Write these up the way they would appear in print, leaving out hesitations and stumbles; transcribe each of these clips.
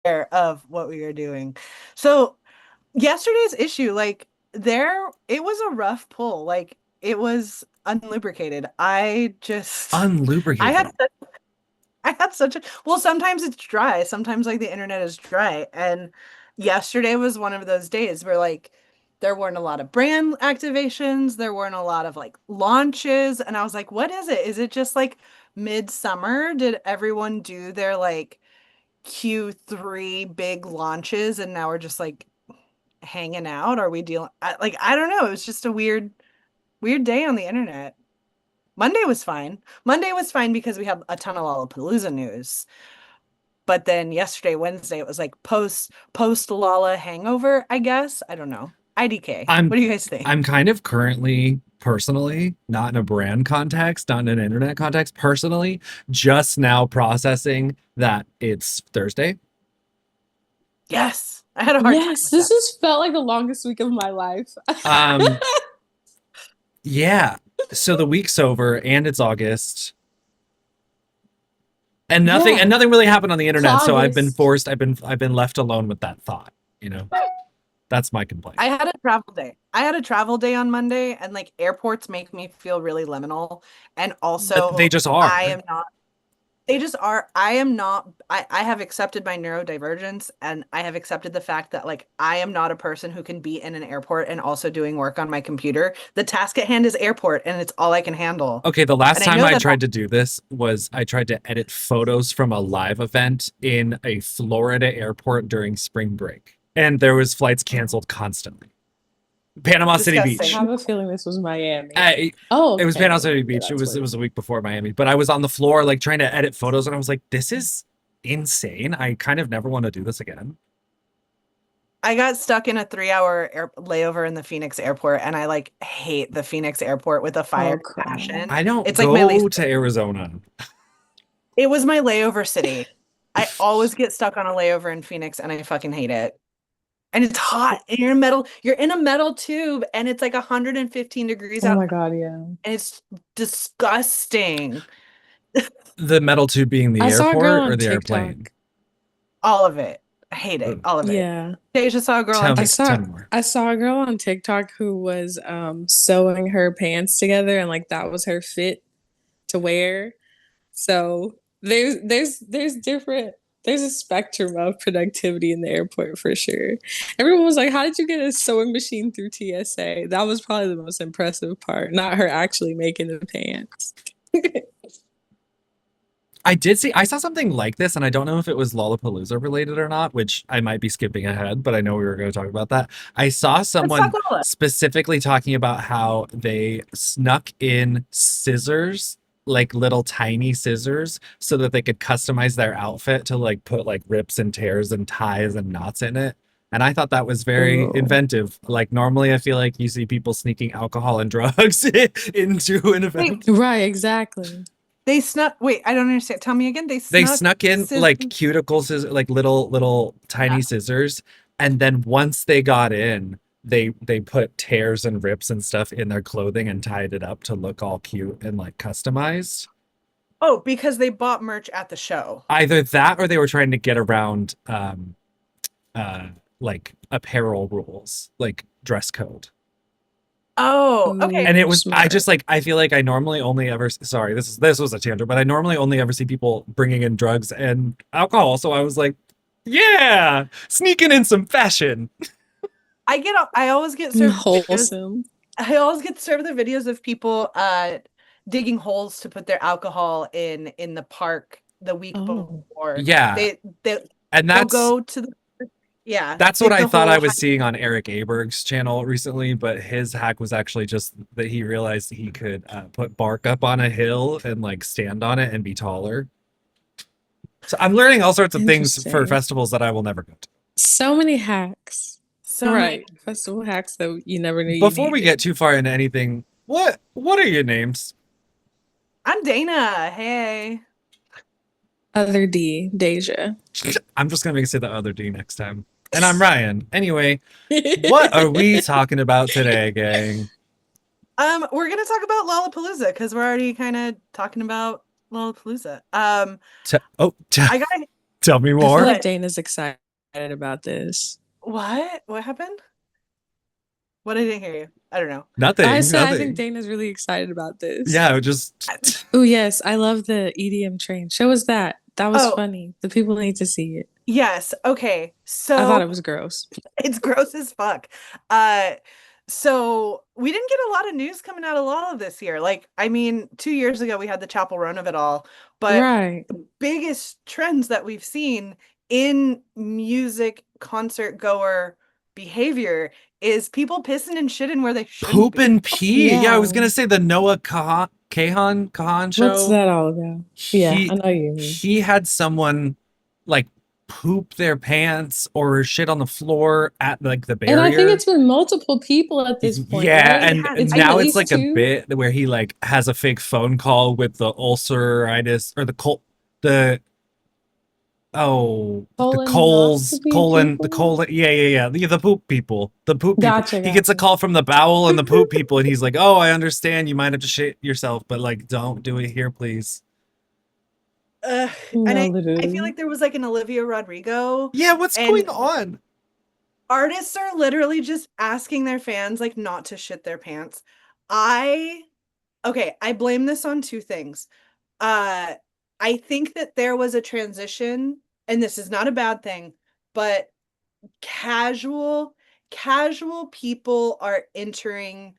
aware of what we are doing. So yesterday's issue, like it was a rough pull. Like it was unlubricated. I had Unlubricated. I had such a well, sometimes it's dry. Sometimes like the internet is dry. And yesterday was one of those days where like there weren't a lot of brand activations, there weren't a lot of like launches, and I was like, what is it? Is it just like midsummer? Did everyone do their like Q3 big launches and now we're just like hanging out? Are we dealing like I don't know. It was just a weird day on the internet. Monday was fine. Monday was fine because we had a ton of Lollapalooza news. But then yesterday, Wednesday, it was like post Lala hangover, I guess. I don't know. IDK. I'm What do you guys think? I'm kind of currently personally, not in a brand context, not in an internet context, personally, just now processing that it's Thursday. Yes. I had a hard time Yes, with this that. has felt like the longest week of my life. Um, yeah. So the week's over and it's August. And Yeah, nothing really happened on the it's internet, so August. I've been left alone with that thought, you know. That's my complaint. I had a travel day. I had a travel day on Monday, and like airports make me feel really liminal. And They also, just I are. am not they just are. I am not. I have accepted my neurodivergence and I have accepted the fact that like I am not a person who can be in an airport and also doing work on my computer. The task at hand is airport and it's all I can handle. Okay, the last And I time know I that tried to do this was I tried to edit photos from a live event in a Florida airport during spring break. And there was flights canceled constantly. Panama City I disgusting. Beach. have a feeling this was Miami. I, Oh, it was Panama okay. City Okay, Beach. that's what It it was was. a week before Miami, but I was on the floor like trying to edit photos and I was like, this is insane. I kind of never want to do this again. I got stuck in a 3 hour layover in the Phoenix airport and I like hate the Phoenix airport with a Oh, fire crap. passion. I don't It's like my least go to Arizona. it was my layover city. I always get stuck on a layover in Phoenix and I fucking hate it. And it's hot and you're in a metal tube and it's like 115 degrees Oh out my God, yeah. and it's disgusting. The metal tube being the I saw a girl airport or on the airplane. TikTok. All of it. I hate it. Ugh. All of it. Yeah. Deja saw a girl on I TikTok. saw Tell me more. I saw a girl on TikTok who was sewing her pants together and like that was her fit to wear. So there's different there's a spectrum of productivity in the airport for sure. Everyone was like, "How did you get a sewing machine through TSA?" That was probably the most impressive part, not her actually making the pants. I saw something like this, and I don't know if it was Lollapalooza related or not, which I might be skipping ahead, but I know we were going to talk about that. I saw Let's talk someone Lola. specifically talking about how they snuck in scissors, like little tiny scissors, so that they could customize their outfit to like put like rips and tears and ties and knots in it. And I thought that was very Oh. inventive. Like normally I feel like you see people sneaking alcohol and drugs into an Wait, event. Right, exactly. they snuck. Wait, I don't understand. Tell me again. They They snuck snuck in scissors. like cuticle scissors, like little tiny scissors, and then once they got in, they put tears and rips and stuff in their clothing and tied it up to look all cute and like customized. Oh, because they bought merch at the show. Either that or they were trying to get around uh like apparel rules, like dress code. Oh, okay. And it Ooh, was I smart. just like I feel like I normally only ever sorry, this was a tangent, but I normally only ever see people bringing in drugs and alcohol, so I was like, yeah, sneaking in some fashion. I always get served videos. Wholesome. I always get served the videos of people digging holes to put their alcohol in the park the week Oh. before. Yeah, They and they'll go to the yeah, that's what dig I the thought I hole. was seeing on Eric Aberg's channel recently, but his hack was actually just that he realized he could put bark up on a hill and like stand on it and be taller. So I'm learning all sorts of things for Interesting. festivals that I will never go to. So many hacks. So many. Right. Festival hacks that you never knew you Before we needed. get too far into anything, what are your names? I'm Dana. Hey. Other D, Deja. I'm just gonna make it say the other D next time. And I'm Ryan. Anyway, what are we talking about today, gang? We're gonna talk about Lollapalooza because we're already kind of talking about Lollapalooza. Oh, I got Tell me I feel more. like But Dana's excited about this. what? What happened? What, I didn't hear you. I don't know. I Nothing, said I think nothing. Dana's really excited about this. Yeah, just Oh yes, I love the EDM train. Show us that. That was Oh, funny. The people need to see it. yes. Okay. I thought So it was gross. it's gross as fuck. Uh, so we didn't get a lot of news coming out of Lolla this year. Like, I mean, 2 years ago we had the Chapel Run of it all, but Right. the biggest trends that we've seen in music concert goer behavior is people pissing and shitting where they shouldn't poop be. and pee. Yeah, I was Yeah. gonna say the Noah Kahan What's show. that all about? Yeah, He I know you mean. he had someone like poop their pants or shit on the floor at like the And I think barrier. it's been multiple people at this point, Yeah, right? It and has, It's I been at now it's least like a two. bit where he like has a fake phone call with the ulceritis or the the Colonoscopy the people. colon, the poop people, Gotcha, he gets a gotcha. call from the bowel and the poop people, and he's like, oh, I understand you might have to shit yourself, but like don't do it here, please. uh, and No, I feel literally. like there was like an Olivia Rodrigo, Yeah, what's going and on? artists are literally just asking their fans like not to shit their pants. I Okay, I blame this on two things. Uh I think that there was a transition, and this is not a bad thing, but casual casual people are entering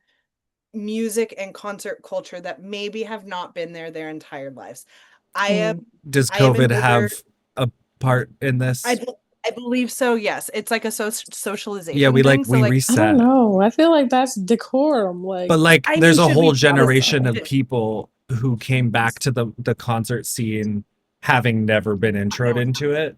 music and concert culture that maybe have not been there their entire lives. I am Mm. Does I am an COVID older have a part in I this? be- I believe so, yes. It's like a Yeah, socialization thing. So we like I don't reset. know. I feel like that's decorum. But Like, like I there's mean, a should whole we stop? generation of Should, people who came back to the concert scene having never been introed into it.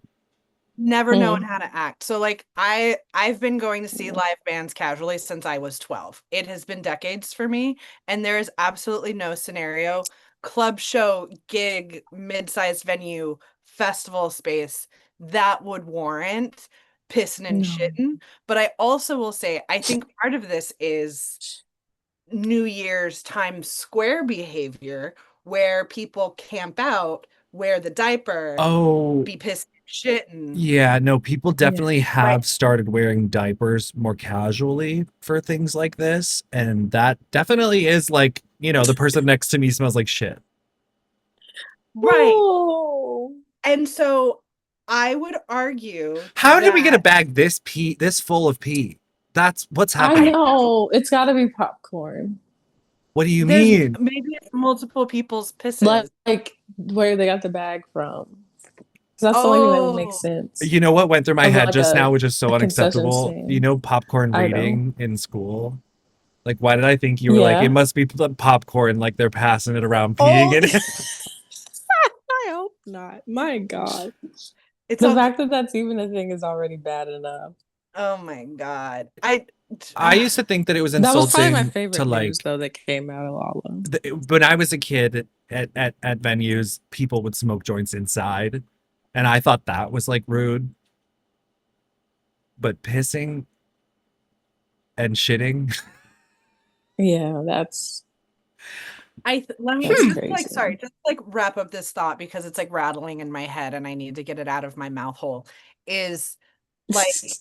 never known hmm. how to act. So like I've been going to see live bands casually since I was 12. It has been decades for me, and there is absolutely no scenario, club show, gig, mid-sized venue, festival space that would warrant pissing and No. shitting. But I also will say I think part of this is New Year's Times Square behavior where people camp out, wear the diaper, Oh, be pissed and shitting. yeah, no, people Yeah. definitely Right. have started wearing diapers more casually for things like this. And that definitely is like, the person next to me smells like shit. Right. Oh, And so I would argue How did we get a that bag this full of pee? That's what's I I happening. know know. It's got to be popcorn. What do you there's mean? maybe it's multiple people's pisses. Like where they got the bag from. 'Cause that's the only thing that would make Oh, sense You know what went through my of head like just now, which is a so concession unacceptable? stand. Popcorn I know. reading in school? Like, why did I think you were like, it Yeah. must be popcorn, like they're passing it around, peeing Oh, in it? I hope not. My God. it's The all fact that that's even a thing is already bad enough. oh my God. I used to think that it was That was probably my insulting to favorite news, like though, that came out of Lala. when I was a kid at venues, people would smoke joints inside, and I thought that was like rude. But pissing and shitting, Yeah, that's let me that's just like crazy. sorry, just like wrap up this thought because it's like rattling in my head and I need to get it out of my mouth hole. Is like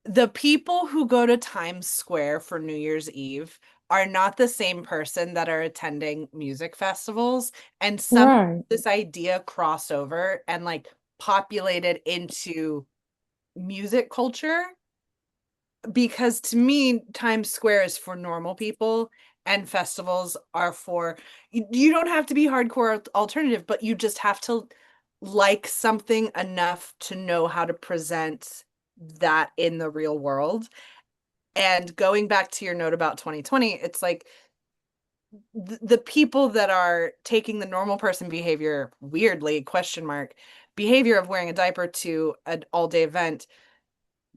the people who go to Times Square for New Year's Eve are not the same person that are attending music festivals. And some Right. this idea crossover and like populated into music culture, because to me, Times Square is for normal people and festivals are for you don't have to be hardcore alternative, but you just have to like something enough to know how to present that in the real world. And going back to your note about 2020, it's like the people that are taking the normal person behavior, weirdly, question mark, behavior of wearing a diaper to an all-day event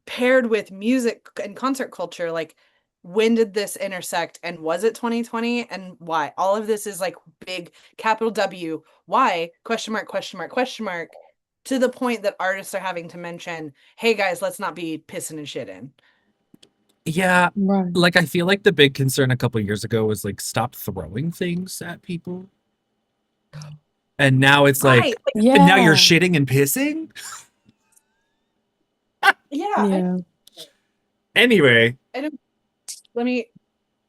paired with music and concert culture, like when did this intersect and was it 2020 and why? All of this is like big capital W, why? Question mark, question mark, question mark, to the point that artists are having to mention, hey guys, let's not be pissing and shitting. yeah. Right. Like I feel like the big concern a couple years ago was like stop throwing things at people. And now it's Right. like, Like, and now you're Yeah. shitting and pissing? yeah. Yeah. Anyway, I don't, let me,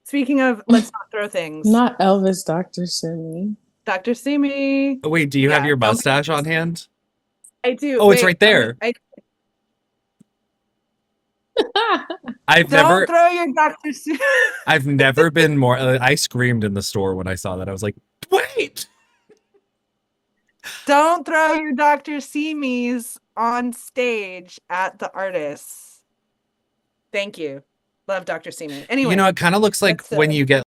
speaking of, let's not throw things. Not Elvis, Dr. Simi. Dr. Simi. wait, do you have Yeah, your don't. mustache on hand? I do. Oh, it's Wait, right there. I've don't never, throw your Dr. Simi. I've never been more. I screamed in the store when I saw that. I was like, wait. Don't throw your Dr. Simis on stage at the artists. Thank you. Love Dr. Simi. You know, Anyway, it kind of looks like let's when you get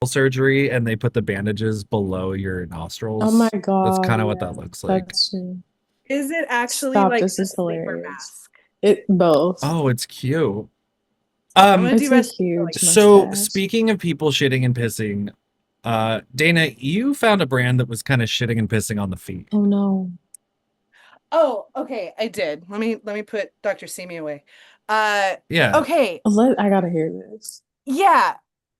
surgery and they put the bandages below your Oh my nostrils. That's God. kind of what Yeah, that looks like. that's true. is it actually Stop. like This a is sleeper hilarious. mask? It both. Oh, it's cute. I'm gonna It's do a rest huge So mustache. speaking of people shitting and pissing, Dana, you found a brand that was kind of shitting and pissing on the feet. Oh no. Oh, okay, I did. Let me put Dr. Simi away. Uh Yeah. okay. I gotta hear this. Yeah.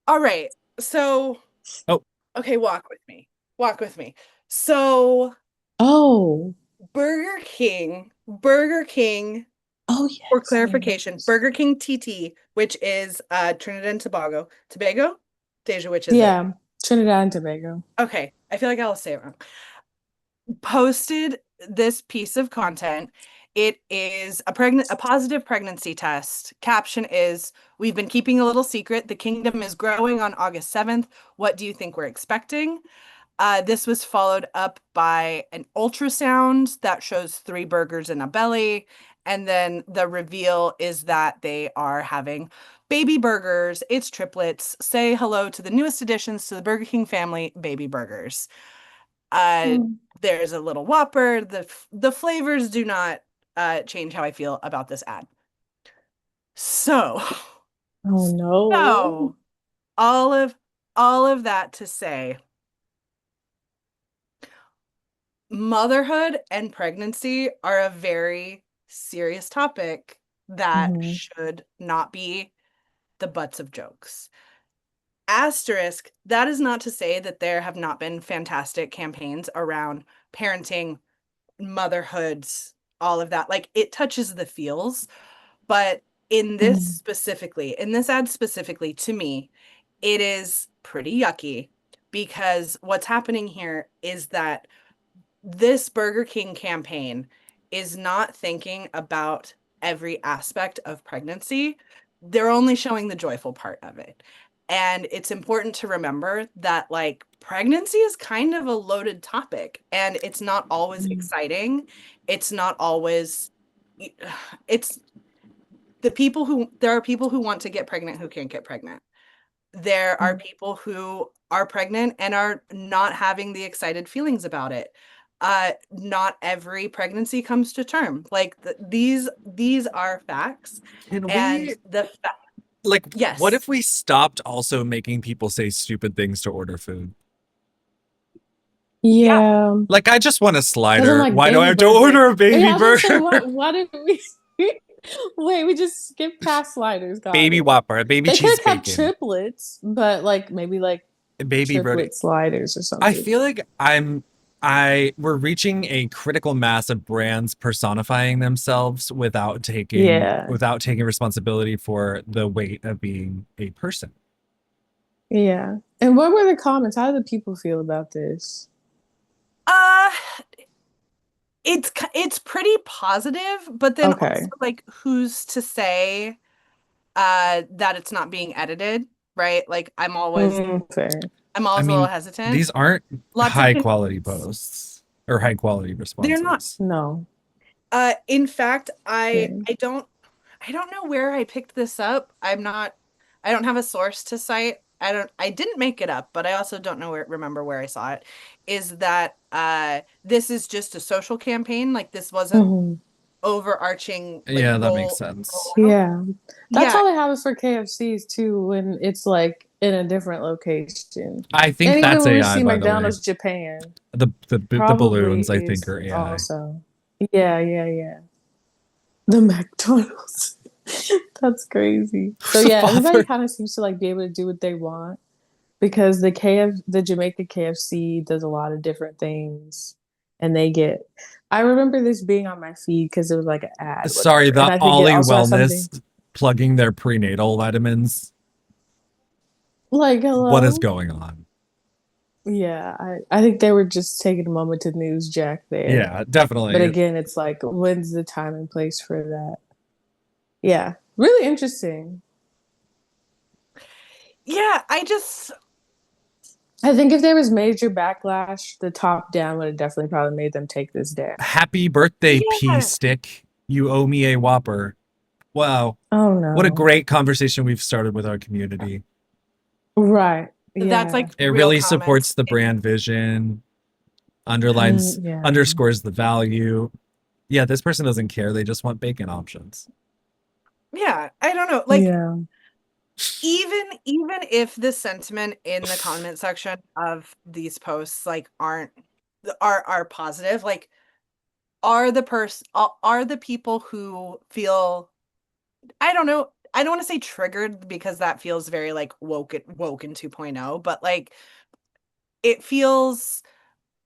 All right. So, Oh, okay, walk with me. Walk with me. So, Oh. Burger King, Oh for yes. clarification, Burger King TT, which is Trinidad and Tobago. Tobago? Deja, which is it? Yeah. Trinidad and Tobago. Okay, I feel like I'll say it wrong. Posted this piece of content. It is a positive pregnancy test. Caption is, "We've been keeping a little secret. The kingdom is growing on August 7th. What do you think we're expecting?" This was followed up by an ultrasound that shows 3 burgers in a belly. And then the reveal is that they are having baby burgers. It's triplets. Say hello to the newest additions to the Burger King family, baby burgers. Uh, Mm. there's a little Whopper. The flavors do not change how I feel about this ad. So, Oh no. so all of that to say, motherhood and pregnancy are a very serious topic that Mhm. should not be the butts of jokes. Asterisk, that is not to say that there have not been fantastic campaigns around parenting, motherhoods, all of that. Like, it touches the feels, but in Mhm. this ad specifically, to me, it is pretty yucky because what's happening here is that this Burger King campaign is not thinking about every aspect of pregnancy. They're only showing the joyful part of it. And it's important to remember that, like, pregnancy is kind of a loaded topic and it's not always Mhm. exciting. It's not always, it's there are people who want to get pregnant who can't get pregnant. There are people who are pregnant and are not having the excited feelings about it. Not every pregnancy comes to term. Like, these are facts, can and we like what yes, if we stopped also making people say stupid things to order food? yeah. Yeah. Like I just want a Because I'm slider. like Why do I baby have to burger. order a baby Yeah, I was gonna say, burger? why did we wait, we just skipped past sliders, got Baby it. Whopper, a baby They could cheese have kept bacon, triplets, but like maybe like a baby brody. triplet sliders or I something. feel like we're reaching a critical mass of brands personifying themselves Yeah. without taking responsibility for the weight of being a person. Yeah. And what were the comments? How did the people feel about this? Uh, it's pretty positive, but then also, Okay. like, who's to say that it's not being edited, right? Like, Fair. I'm I always a little mean, hesitant. these aren't Lots of high quality convenience. posts or high quality They're not. responses. No. In fact, Same. I don't know where I picked this up. I don't have a source to cite. I didn't make it up, but I also don't know remember where I saw it. Is that this is just a social campaign? Like, this wasn't Mhm. overarching, like, Yeah, that makes roll sense. out. Yeah. That's Yeah, how they have it for KFCs too, when it's like in a different location. I And think even that's when we AI, see by the way. McDonald's Japan, The probably balloons, I think, is are AI. also. Yeah, yeah, yeah. The McDonald's. That's crazy. So The yeah, everybody father. kind of seems to like be able to do what they want, because the Jamaica KFC does a lot of different things, and they get. I remember this being on my feed because it was like an ad, Sorry, whatever, and the I think it Ollie also has something Wellness plugging their prenatal vitamins. like What is hello. going on? Yeah, I think they were just taking a moment to news jack there. Yeah, But definitely. again, it's like, when's the time and place for that? Yeah, really interesting. Yeah, I just I think if there was major backlash, the top down would have definitely probably made them take this down. Happy birthday, pea yeah, stick. You owe me a Whopper. Wow. Oh What a no. great conversation we've started with our community. Right. that's Yeah. like It real really comments. supports the brand vision, underlines, Yeah. underscores the value. Yeah, this person doesn't care. They just want bacon options. Yeah, I don't know. Like Yeah. even if the sentiment in the comment section of these posts like are positive, like are the people who feel, I don't know, I don't want to say triggered because that feels very like woken 2.0, but like it feels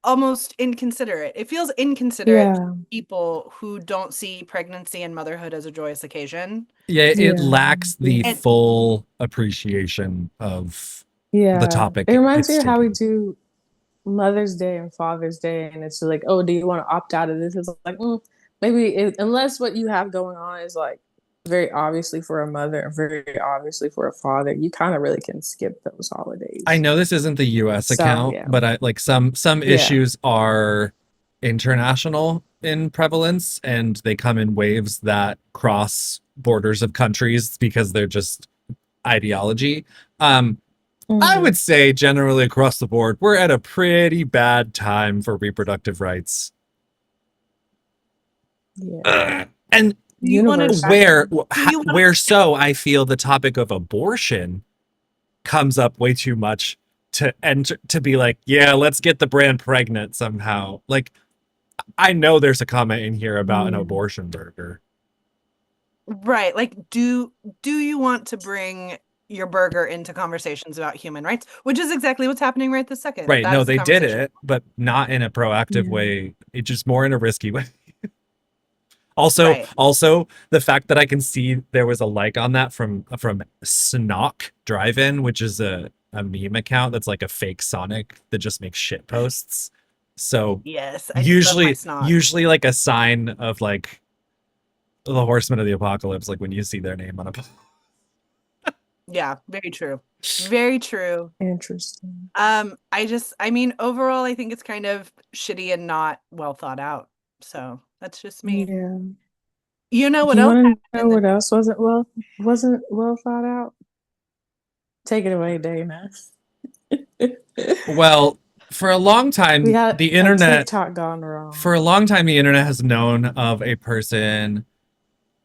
almost inconsiderate. It feels inconsiderate to Yeah. people who don't see pregnancy and motherhood as a joyous occasion. Yeah, it Yeah. lacks the And full appreciation of the Yeah. It topic reminds me it's of how we taking. do Mother's Day and Father's Day, and it's like, oh, do you want to opt out of this? It's like, maybe unless what you have going on is like very obviously for a mother and very obviously for a father, you kind of really can skip those I holidays. know this isn't the US So account, yeah, but I like some yeah, issues are international in prevalence and they come in waves that cross borders of countries because they're just ideology. Um, I hmm would say generally across the board, we're at a pretty bad time for reproductive rights. yeah, And do you want to universally. do you want where so I feel the topic of abortion comes up way too much to enter to be like, yeah, let's get the brand pregnant somehow. Like I know there's a comment in here about an Yeah, abortion burger. right, like do you want to bring your burger into conversations about human rights, which is exactly what's happening right this second. Right. That No, is the they did conversation. it, but not in a proactive yeah, way. It's just more in a risky way. Also, Right. the fact that I can see there was a like on that from Snock Drive-In, which is a meme account that's like a fake Sonic that just makes shit posts. So Yes, I do love my usually snog. usually like a sign of like the Horsemen of the Apocalypse, like when you see their name on a Yeah, very true. Very true. interesting. I mean, overall, I think it's kind of shitty and not well thought out. So that's just me. Yeah. You know what Do you else want to know happened? what else wasn't well thought out? Take it away, Dana. well, for a long We time, got the a internet TikTok gone for wrong. a long time the internet has known of a person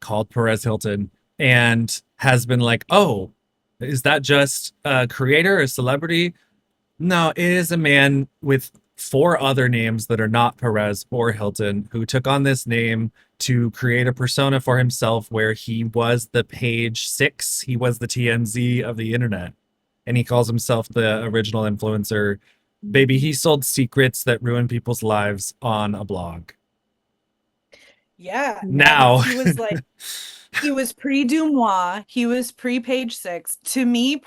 called Perez Hilton and has been like, oh, is that just a creator, a celebrity? No, it is a man with four other names that are not Perez or Hilton who took on this name to create a persona for himself where he was the page six, he was the TMZ of the internet. And he calls himself the original influencer. Baby, he sold secrets that ruin people's lives on a blog. Yeah, and Now, he was pre-Dumois, he was pre-Page Six. To me,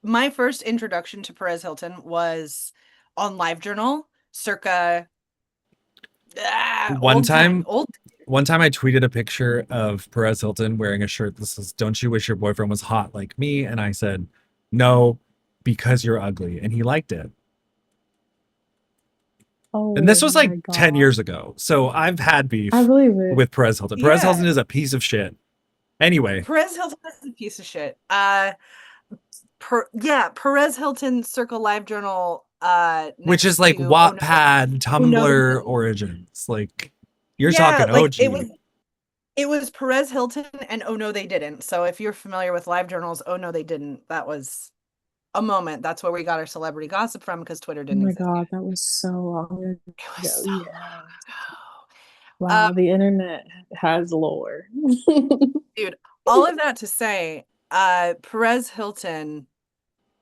my first introduction to Perez Hilton was on LiveJournal, circa one old time, time old. One time I tweeted a picture of Perez Hilton wearing a shirt that says, "Don't you wish your boyfriend was hot like me?" And I said, "No, because you're ugly." And he liked it. And this Oh was like my 10 God. years ago. So I've had I beef believe it. with Perez Hilton. Perez Yeah, Hilton is a piece of shit. Anyway, Perez Hilton is a piece of shit. Perez Hilton Circle Live Journal which is next like to Wattpad, Oh no they Tumblr didn't. origins. Like you're Yeah, talking like OG. it was Perez Hilton and Oh no they didn't. So if you're familiar with live journals, Oh no they didn't. That was a moment. That's where we got our celebrity gossip from because Twitter Oh didn't my exist God, yet. that was so long It was ago. so Yeah. long ago. Wow, the internet has lore. Dude, all of that to say, Perez Hilton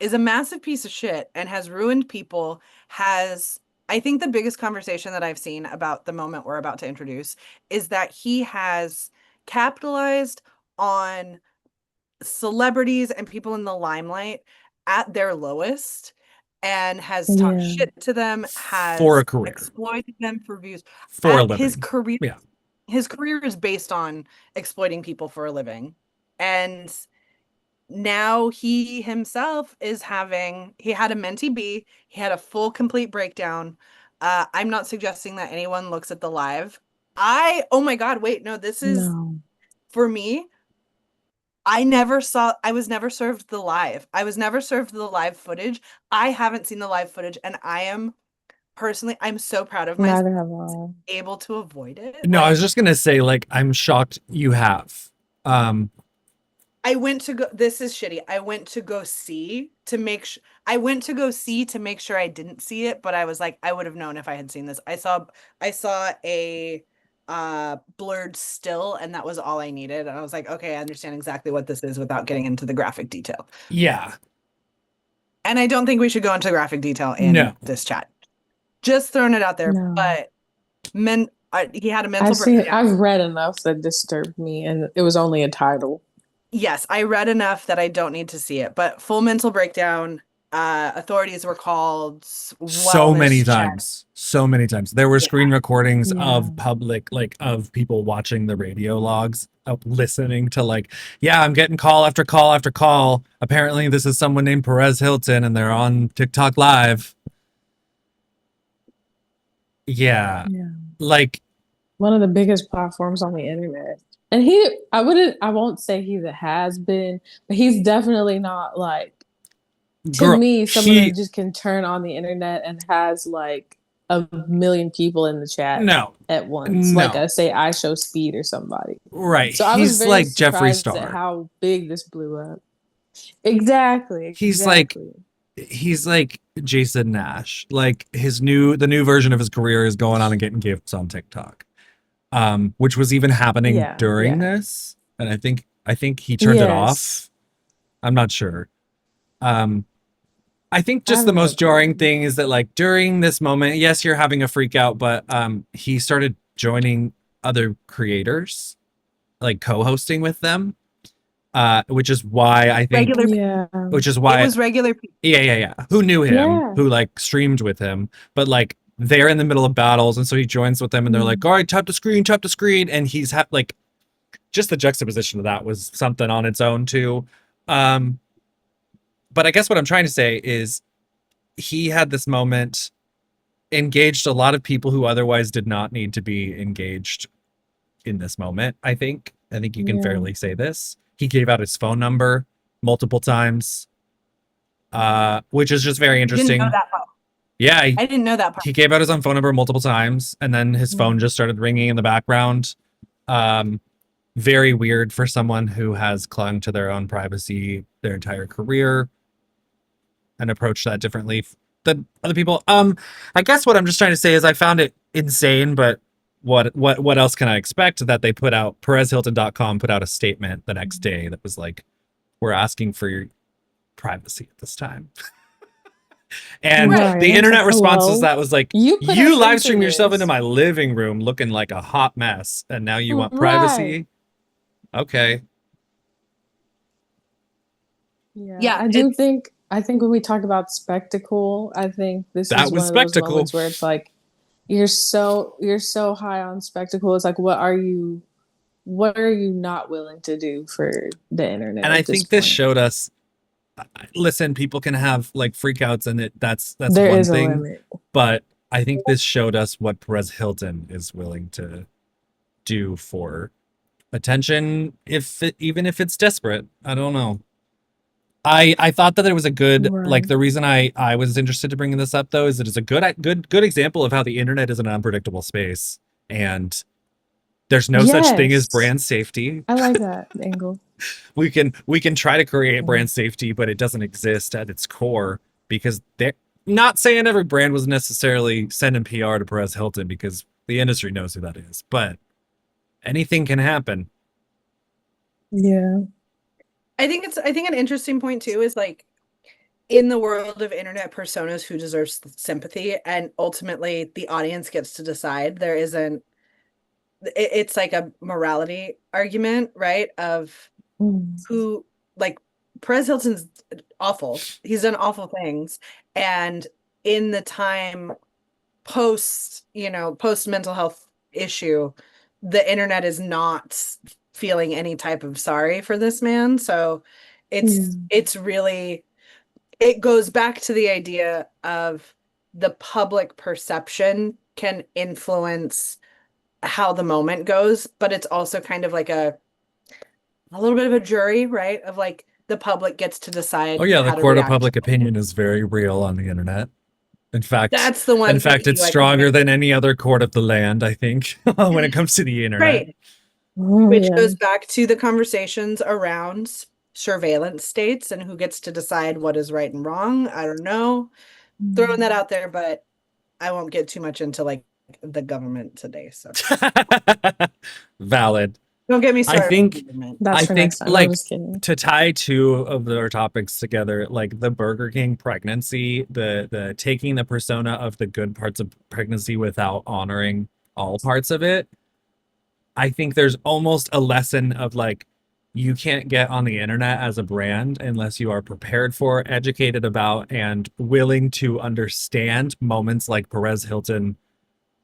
is a massive piece of shit and has ruined people, has I think the biggest conversation that I've seen about the moment we're about to introduce is that he has capitalized on celebrities and people in the limelight at their lowest and has talked Yeah. shit to them, For a has career, exploited them for views. for a living. Yeah. His career is based on exploiting people for a living. And now he himself is he had a mentee B, he had a full complete breakdown. I'm not suggesting that anyone looks at the live. Oh my God, wait, no, this is No. for me. I was never served the live. I was never served the live footage. I haven't seen the live footage, and I'm so proud of myself Neither have I. able to avoid it. No, I was Like, just gonna say, like, I'm shocked you have. Um, I went to go, this is shitty. I went to go see to make sure I didn't see it, but I was like, I would have known if I had seen this. I saw a blurred still, and that was all I needed. And I was like, okay, I understand exactly what this is without getting into the graphic detail. yeah, And I don't think we should go into graphic detail no, in this chat. Just throwing it out there. No. But he had a mental breakdown. I've read enough that disturbed me, and it was only a title. Yes, I read enough that I don't need to see it, but full mental breakdown. Authorities were called, so many wellness check. times, so many times. There were Yeah. screen recordings Yeah. of public, like, of people watching the radio logs, of listening to, like, yeah, I'm getting call after call after call. Apparently, this is someone named Perez Hilton, and they're on TikTok Live. Yeah, Yeah. like, One of the biggest platforms on the internet. And I won't say he that has been, but he's definitely not like, to girl, me, someone he that just can turn on the internet and has like a million people in the chat no, at once. Like no, I say, I show speed or somebody. right. So I was He's very like Jeffree surprised at Star. how big this blew up. Exactly, He's like exactly. he's like Jason Nash. Like the new version of his career is going on and getting gifts on TikTok. Which was even happening Yeah, during yeah. this. And I think he turned it Yes. off. I'm not sure. Um, I think I just have the no most jarring clue. thing is that, like, during this moment, yes, you're having a freak out, but he started joining other creators, like co-hosting with them. Which is why I think Regular, Yeah. which is it why was regular people. yeah. Who knew him? Yeah. Who, like, streamed with him? But, like, they're in the middle of battles, and so he joins with them, and they're like, Mm. "All right, tap the screen," and he's like, just the juxtaposition of that was something on its own too. Um, but I guess what I'm trying to say is he had this moment, engaged a lot of people who otherwise did not need to be engaged in this moment. I think you can Yeah. fairly say this. He gave out his phone number multiple times, which is just very Didn't know interesting. that part. Yeah, I didn't know that part. he gave out his own phone number multiple times, and then his phone just started ringing in the background. Um, Very weird for someone who has clung to their own privacy their entire career and approached that differently than other people. I guess what I'm just trying to say is I found it insane, but what else can I expect? That they put out, perezhilton.com put out a statement the next day that was like, we're asking for your privacy at this time. And Right. the It's internet like, response was hello? that was like, You put us you live into stream yourself into this. my living room looking like a hot mess, and now you want Right. privacy? Okay. Yeah. Yeah, I think when we talk about spectacle, I think this That is was one of those spectacle. moments where it's like you're so high on spectacle. It's like what are you not willing to do for the internet And at I this think this point? showed us, listen, people can have like freakouts, and that's There one is a thing, limit. but I think this showed us what Perez Hilton is willing to do for attention, even if it's desperate. I don't know. I thought that it was a good, like, Right. the reason I was interested to bringing this up though is it is a good example of how the internet is an unpredictable space, and there's no such thing as Yes. brand safety. I like that angle. We can try to create Mm. brand safety, but it doesn't exist at its core, because they're not saying every brand was necessarily sending PR to Perez Hilton, because the industry knows who that is, but anything can happen. Yeah. I think an interesting point too is like in the world of internet personas who deserves sympathy, and ultimately the audience gets to decide. There isn't it's like a morality argument, right? Of Mm. who, like, Perez Hilton's awful. He's done awful things. And in the time post, post mental health issue, the internet is not feeling any type of sorry for this man. So Mm. it's really, it goes back to the idea of the public perception can influence how the moment goes, but it's also kind of like a little bit of a jury, right? Of like the public gets to Oh decide yeah, the how to court of react. public opinion is very real on the internet. In fact, That's the in one thing fact, you it's like, stronger okay. than any other court of the land, I think, when it comes to the internet. Right. Oh, Which yeah. goes back to the conversations around surveillance states and who gets to decide what is right and wrong. I don't know. Throwing that out there, but I won't get too much into like the government today. So Valid. don't get me I started on the think government. That's I for think next time. I'm like just kidding. to tie two of our topics together, like the Burger King pregnancy, the taking the persona of the good parts of pregnancy without honoring all parts of it. I think there's almost a lesson of like you can't get on the internet as a brand unless you are prepared for, educated about, and willing to understand moments like Perez Hilton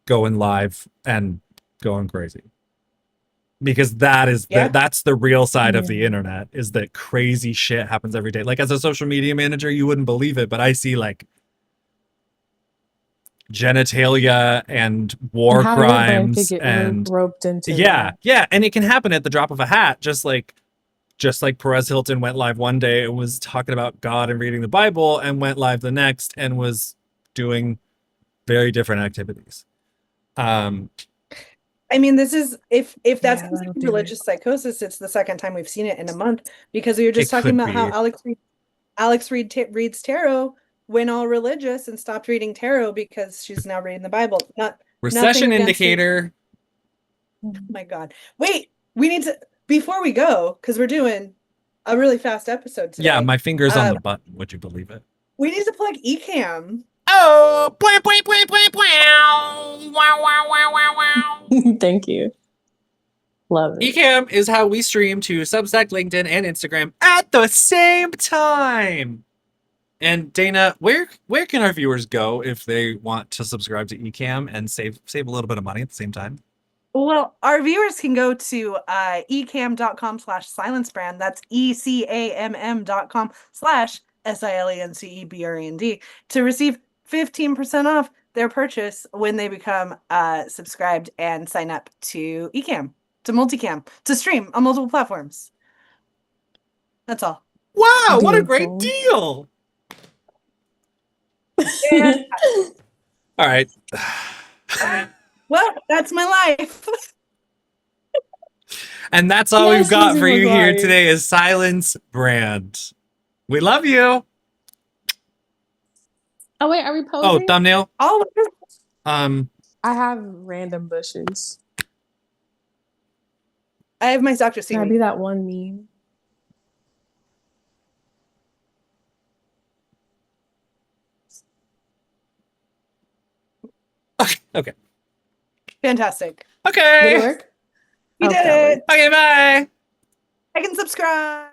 going live and going crazy. Because Yeah. that's the real side of the Yeah. internet, is that crazy shit happens every day. Like as a social media manager, you wouldn't believe it, but I see like genitalia and And war how your brand could crimes get and roped into yeah, that. yeah, and it can happen at the drop of a hat, just like Perez Hilton went live one day and was talking about God and reading the Bible, and went live the next and was doing very different activities. Um, I mean, this is if that Yeah, sounds like that'll do it. religious psychosis, it's the second time we've seen it in a month because we were just it talking could about how be Alex reads tarot, went all religious and stopped reading tarot because she's now reading the Bible. Nothing recession against her. indicator. Oh my God. Wait, we need to, before we go, because we're doing a really fast episode Yeah, today. my finger's on Uh, the button. Would you believe it? we need to plug Ecamm. Oh, bwah, bwah, bwah, bwah, bwah. Wow, wow, wow, wow, wow. Thank you. Love it. Ecamm is how we stream to Substack, LinkedIn, and Instagram at the same time. And Dana, where can our viewers go if they want to subscribe to Ecamm and save a little bit of money at the same time? Well, our viewers can go to ecamm.com/silencebrand. That's ecamm.com/silencebrand to receive 15% off their purchase when they become subscribed and sign up to Ecamm, to Multicam, to stream on multiple platforms. That's all. Wow, what a great Beautiful. deal! And All right. well, that's my life. And that's all we've Yes, got Lizzie for you here McGuire. today is Silence Brand. We love you. Oh wait, are we Oh, posing? thumbnail. All Um, I have random bushes. I have my Dr. Can I Simi. be that one meme? okay. Fantastic. Did it Okay. work? We I hope did that it. worked. Okay, bye. I can subscribe.